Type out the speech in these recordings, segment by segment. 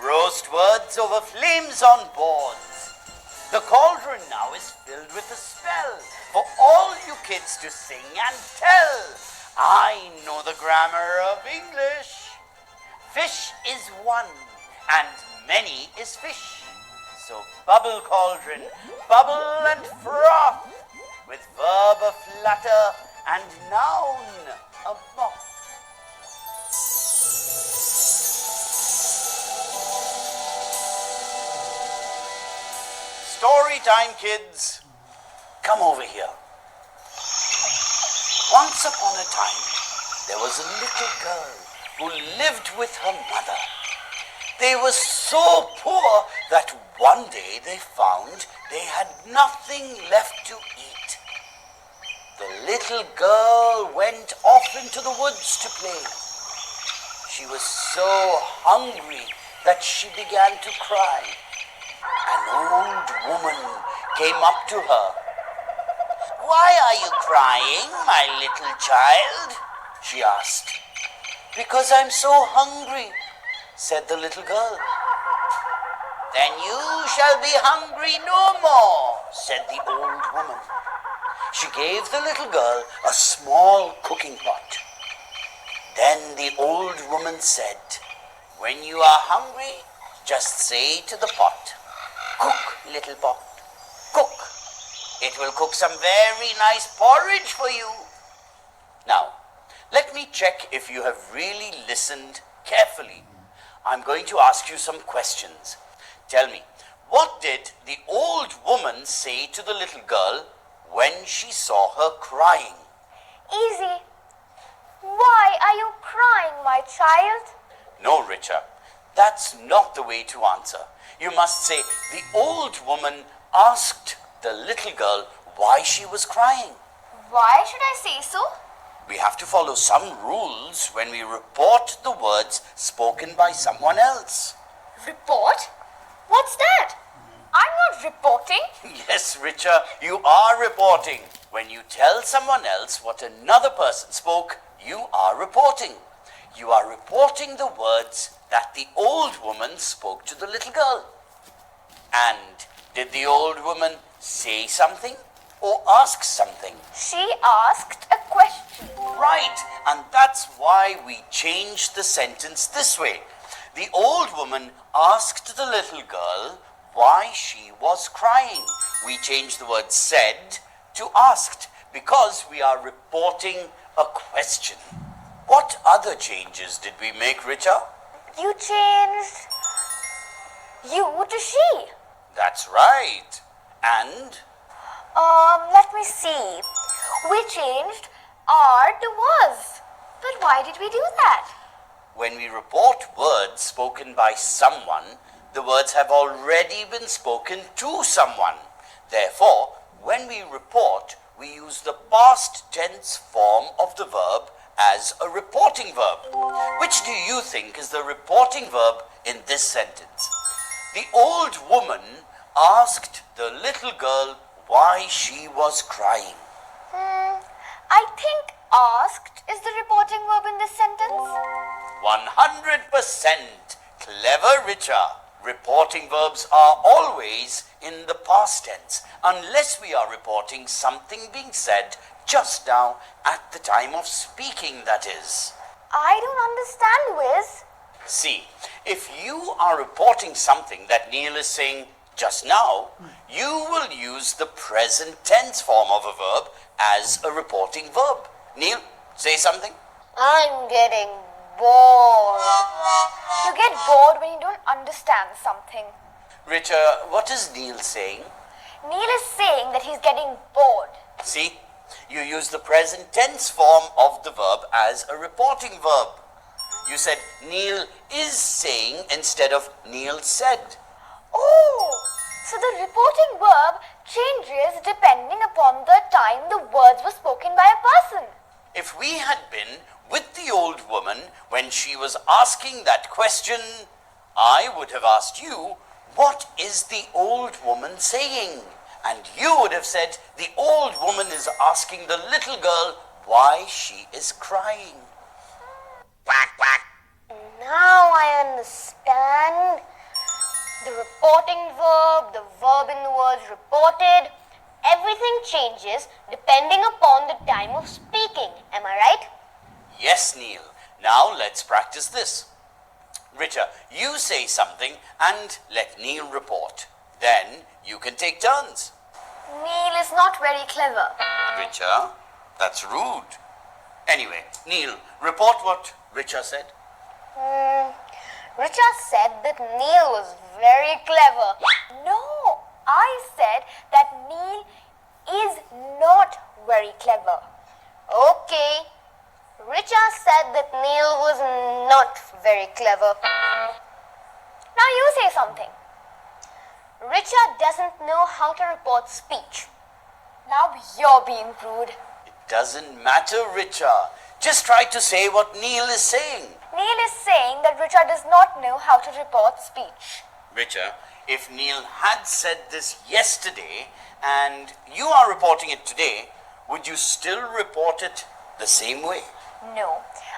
Roast words over flames on boards. The cauldron now is filled with a spell for all you kids to sing and tell. I know the grammar of English. Fish is one and many is fish. So bubble cauldron, bubble and froth, with verb a flutter and noun a moth. Story time, kids. Come over here. Once upon a time, there was a little girl who lived with her mother. They were so poor that one day they found they had nothing left to eat. The little girl went off into the woods to play. She was so hungry that she began to cry. An old woman came up to her. "Why are you crying, my little child?" she asked. "Because I'm so hungry," said the little girl. "Then you shall be hungry no more," said the old woman. She gave the little girl a small cooking pot. Then the old woman said, "When you are hungry, just say to the pot, 'Cook, little pot, cook. It will cook some very nice porridge for you.' Now, let me check if you have really listened carefully. I'm going to ask you some questions. Tell me, what did the old woman say to the little girl when she saw her crying? Easy. "Why are you crying, my child?" No, Richa, that's not the way to answer. You must say, the old woman asked the little girl why she was crying. Why should I say so? We have to follow some rules when we report the words spoken by someone else. Report? What's that? I'm not reporting. Yes, Richa, you are reporting. When you tell someone else what another person spoke, you are reporting. You are reporting the words that the old woman spoke to the little girl. And did the old woman say something or ask something? She asked a question. Right, and that's why we changed the sentence this way. The old woman asked the little girl why she was crying. We changed the word said to asked because we are reporting a question. What other changes did we make, Richa? You changed you to she. That's right. And? Let me see. We changed are to was. But why did we do that? When we report words spoken by someone, the words have already been spoken to someone. Therefore, when we report, we use the past tense form of the verb as a reporting verb. Which do you think is the reporting verb in this sentence? The old woman asked the little girl why she was crying. I think asked is the reporting verb in this sentence. 100% clever, Richa. Reporting verbs are always in the past tense, unless we are reporting something being said just now at the time of speaking, that is. I don't understand, Wiz. See, if you are reporting something that Neil is saying just now, you will use the present tense form of a verb as a reporting verb. Neil, say something. I'm getting bored. You get bored when you don't understand something. Richa, what is Neil saying? Neil is saying that he's getting bored. See, you use the present tense form of the verb as a reporting verb. You said Neil is saying instead of Neil said. Oh, so the reporting verb changes depending upon the time the words were spoken by a person. If we had been with the old woman when she was asking that question, I would have asked you, what is the old woman saying? And you would have said, the old woman is asking the little girl why she is crying. Quack, quack. Now I understand. reporting verb, the verb in the words reported, everything changes depending upon the time of speaking. Am I right? Yes, Neil. Now let's practice this. Richa, you say something and let Neil report. Then you can take turns. Neil is not very clever. Richa, that's rude. Anyway, Neil, report what Richa said. Richa said that Neil was very clever. No, I said that Neil is not very clever. Okay. Richa said that Neil was not very clever. Now you say something. Richa doesn't know how to report speech. Now you're being rude. It doesn't matter, Richa. Just try to say what Neil is saying. Neil is saying that Richa does not know how to report speech. Richa, if Neil had said this yesterday and you are reporting it today, would you still report it the same way? No,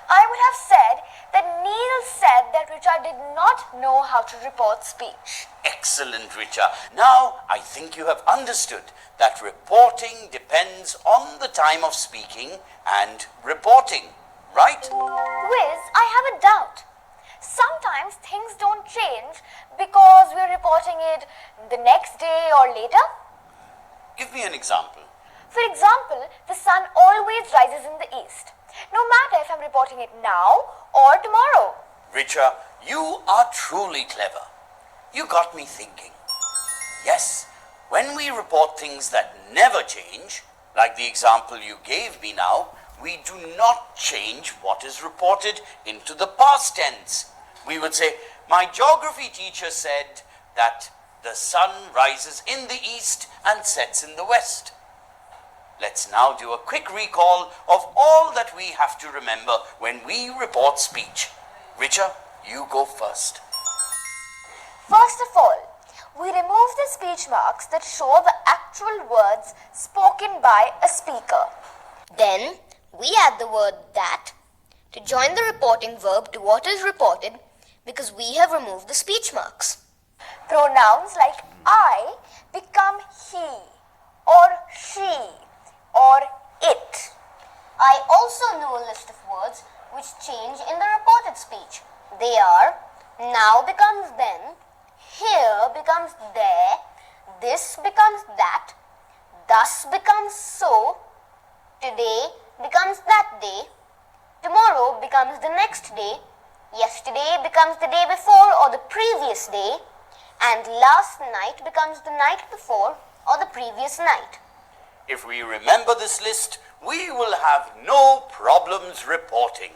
I would have said that Neil said that Richa did not know how to report speech. Excellent, Richa. Now I think you have understood that reporting depends on the time of speaking and reporting, right? Wiz, I have a doubt. Sometimes things don't change because we're reporting it the next day or later. Give me an example. For example, the sun always rises in the east. No matter if I'm reporting it now or tomorrow. Richa, you are truly clever. You got me thinking. Yes, when we report things that never change, like the example you gave me now, we do not change what is reported into the past tense. We would say, my geography teacher said that the sun rises in the east and sets in the west. Let's now do a quick recall of all that we have to remember when we report speech. Richa, you go first. First of all, we remove the speech marks that show the actual words spoken by a speaker. Then we add the word that to join the reporting verb to what is reported because we have removed the speech marks. Pronouns like I become he or she or it. I also know a list of words which change in the reported speech. They are now becomes then, here becomes there, this becomes that, thus becomes so, today becomes that day, tomorrow becomes the next day, yesterday becomes the day before or the previous day, and last night becomes the night before or the previous night. If we remember this list, we will have no problems reporting.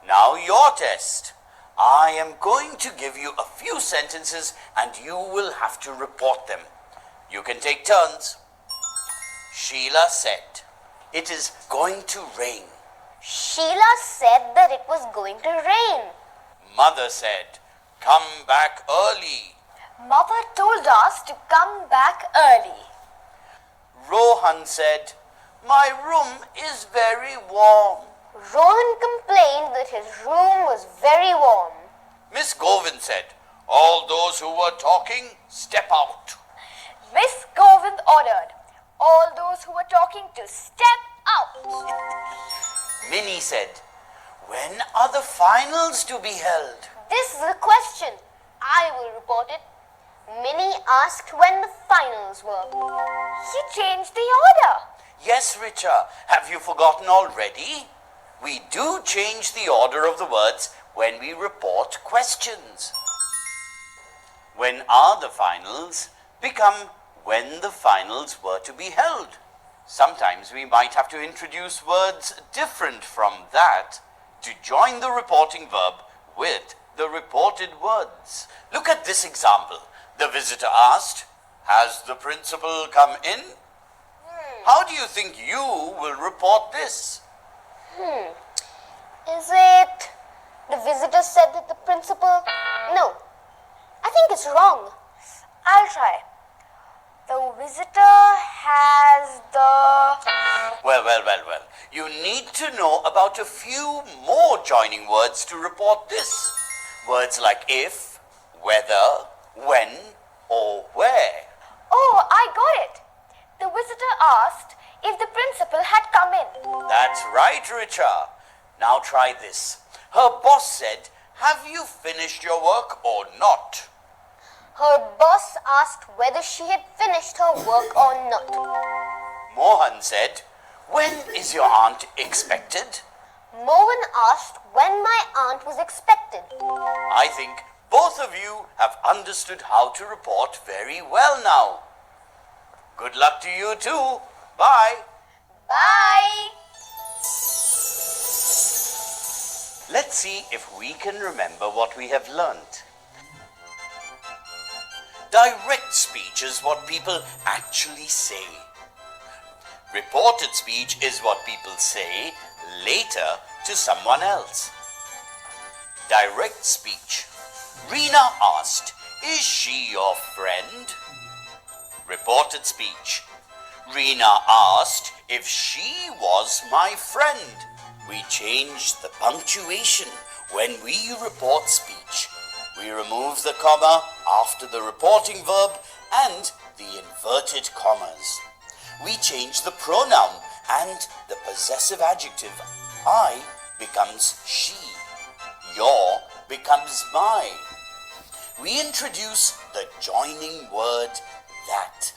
Now your test. I am going to give you a few sentences and you will have to report them. You can take turns. Sheila said, "It is going to rain." Sheila said that it was going to rain. Mother said, "Come back early." Mother told us to come back early. Rohan said, "My room is very warm." Rohan complained that his room was very warm. Miss Govind said, "All those who were talking, step out." Miss Govind ordered all those who were talking to step out. Minnie said, "When are the finals to be held?" This is a question. I will report it. Minnie asked when the finals were. He changed the order. Yes, Richa, have you forgotten already? We do change the order of the words when we report questions. When are the finals become when the finals were to be held. Sometimes we might have to introduce words different from that to join the reporting verb with the reported words. Look at this example. The visitor asked, "Has the principal come in?" How do you think you will report this? Is it the visitor said that the principal? No, I think it's wrong. I'll try. The visitor has the... Well. You need to know about a few more joining words to report this. Words like if, whether, when, or where. Oh, I got it. The visitor asked if the principal had come in. That's right, Richa. Now try this. Her boss said, "Have you finished your work or not?" Her boss asked whether she had finished her work or not. Mohan said, "When is your aunt expected?" Mohan asked when my aunt was expected. I think both of you have understood how to report very well now. Good luck to you too. Bye. Bye. Let's see if we can remember what we have learnt. Direct speech is what people actually say. Reported speech is what people say later to someone else. Direct speech. Reena asked, "Is she your friend?" Reported speech. Reena asked if she was my friend. We changed the punctuation when we report speech. We remove the comma after the reporting verb and the inverted commas. We change the pronoun and the possessive adjective I becomes she. Your becomes my. We introduce the joining word that.